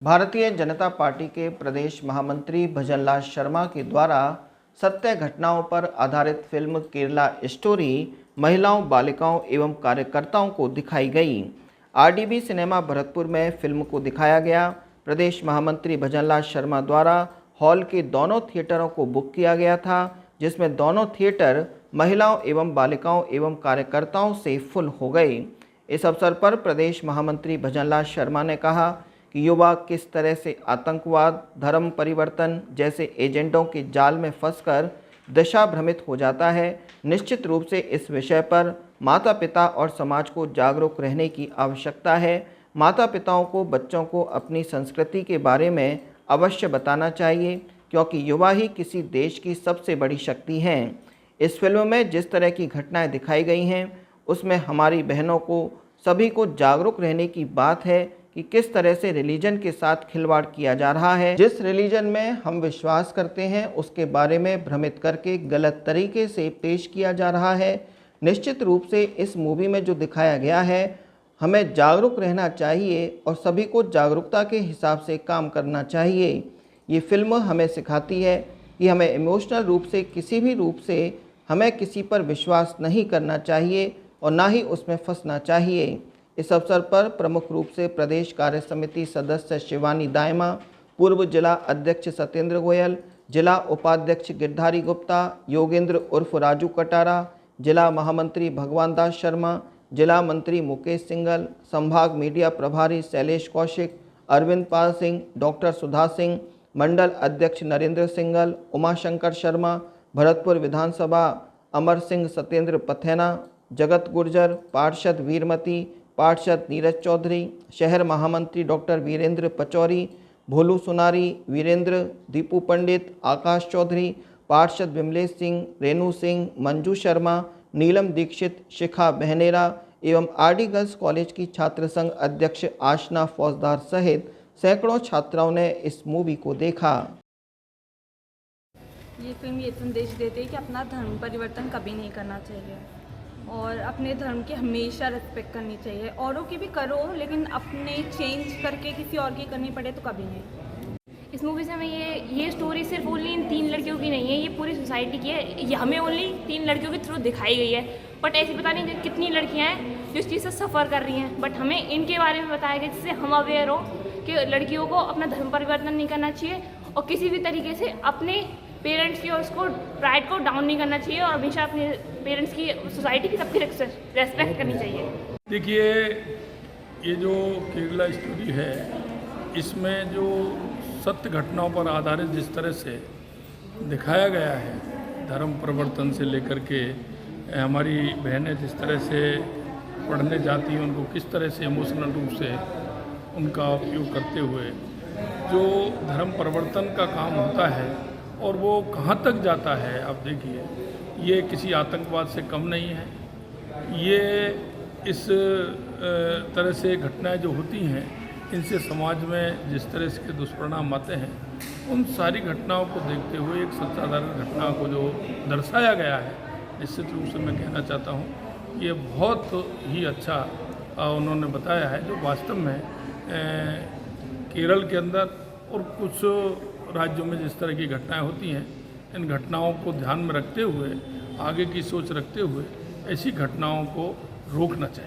Bharatiya Janata party के प्रदेश महामंत्री भजनलाल शर्मा के द्वारा सत्य घटनाओं पर आधारित फिल्म केरला स्टोरी महिलाओं, बालिकाओं एवं कार्यकर्ताओं को दिखाई गई। आरडीबी सिनेमा भरतपुर में फिल्म को दिखाया गया। प्रदेश महामंत्री भजनलाल शर्मा द्वारा हॉल के दोनों थिएटरों को बुक किया गया था, जिसमें दोनों थिएटर महिलाओं एवं बालिकाओं एवं कार्यकर्ताओं से फुल हो गए। इस अवसर पर प्रदेश महामंत्री भजनलाल शर्मा ने कहा कि युवा किस तरह से आतंकवाद, धर्म परिवर्तन जैसे एजेंडों के जाल में फंसकर दिशा भ्रमित हो जाता है। निश्चित रूप से इस विषय पर माता पिता और समाज को जागरूक रहने की आवश्यकता है। माता पिताओं को बच्चों को अपनी संस्कृति के बारे में अवश्य बताना चाहिए, क्योंकि युवा ही किसी देश की सबसे बड़ी शक्ति हैं। इस फिल्म में जिस तरह की घटनाएं दिखाई गई हैं, उसमें हमारी बहनों को, सभी को जागरूक रहने की बात है कि किस तरह से रिलीजन के साथ खिलवाड़ किया जा रहा है। जिस रिलीजन में हम विश्वास करते हैं उसके बारे में भ्रमित करके गलत तरीके से पेश किया जा रहा है। निश्चित रूप से इस मूवी में जो दिखाया गया है, हमें जागरूक रहना चाहिए और सभी को जागरूकता के हिसाब से काम करना चाहिए। ये फिल्म हमें सिखाती है कि हमें इमोशनल रूप से, किसी भी रूप से हमें किसी पर विश्वास नहीं करना चाहिए और ना ही उसमें फंसना चाहिए। इस अवसर पर प्रमुख रूप से प्रदेश कार्य समिति सदस्य शिवानी दायमा, पूर्व जिला अध्यक्ष सत्येंद्र गोयल, जिला उपाध्यक्ष गिरधारी गुप्ता, योगेंद्र उर्फ राजू कटारा, जिला महामंत्री भगवान दास शर्मा, जिला मंत्री मुकेश सिंघल, संभाग मीडिया प्रभारी शैलेश कौशिक, अरविंद पाल सिंह, डॉक्टर सुधा सिंह, मंडल अध्यक्ष नरेंद्र सिंघल, उमाशंकर शर्मा, भरतपुर विधानसभा अमर सिंह, सत्येंद्र पथेना, जगत गुर्जर, पार्षद वीरमती, पार्षद नीरज चौधरी, शहर महामंत्री डॉक्टर वीरेंद्र पचौरी, भोलू सुनारी, वीरेंद्र, दीपू पंडित, आकाश चौधरी, पार्षद विमलेश सिंह, रेणु सिंह, मंजू शर्मा, नीलम दीक्षित, शिखा बहनेरा एवं आरडी गर्ल्स कॉलेज की छात्र संघ अध्यक्ष आशना फौजदार सहित सैकड़ों छात्राओं ने इस मूवी को देखा। ये फिल्म ये संदेश देती है कि अपना धर्म परिवर्तन कभी नहीं करना चाहिए और अपने धर्म की हमेशा रिस्पेक्ट करनी चाहिए। औरों की भी करो, लेकिन अपने चेंज करके किसी और की करनी पड़े तो कभी नहीं। इस मूवी से हमें ये स्टोरी सिर्फ ओनली इन 3 लड़कियों की नहीं है, ये पूरी सोसाइटी की है। ये हमें ओनली 3 लड़कियों के थ्रू दिखाई गई है, बट ऐसी पता नहीं कितनी लड़कियां हैं जो इस चीज़ से सफ़र कर रही हैं। बट हमें इनके बारे में बताया गया जिससे हम अवेयर हो कि लड़कियों को अपना धर्म परिवर्तन नहीं करना चाहिए और किसी भी तरीके से अपने पेरेंट्स की और उसको प्राइड को डाउन नहीं करना चाहिए और हमेशा अपने पेरेंट्स की, सोसाइटी की सबकी रेस्पेक्ट करनी चाहिए। देखिए, ये जो केरला स्टोरी है, इसमें जो सत्य घटनाओं पर आधारित जिस तरह से दिखाया गया है, धर्म परिवर्तन से लेकर के हमारी बहनें जिस तरह से पढ़ने जाती हैं, उनको किस तरह से इमोशनल रूप से उनका उपयोग करते हुए जो धर्म परिवर्तन का काम होता है और वो कहाँ तक जाता है, आप देखिए, ये किसी आतंकवाद से कम नहीं है। ये इस तरह से घटनाएं जो होती हैं, इनसे समाज में जिस तरह से दुष्परिणाम आते हैं, उन सारी घटनाओं को देखते हुए एक सत्याधारण घटना को जो दर्शाया गया है, निश्चित रूप से मैं कहना चाहता हूँ ये बहुत ही अच्छा उन्होंने बताया है, जो वास्तव में केरल के अंदर और कुछ राज्यों में जिस तरह की घटनाएं होती हैं, इन घटनाओं को ध्यान में रखते हुए, आगे की सोच रखते हुए ऐसी घटनाओं को रोकना चाहिए।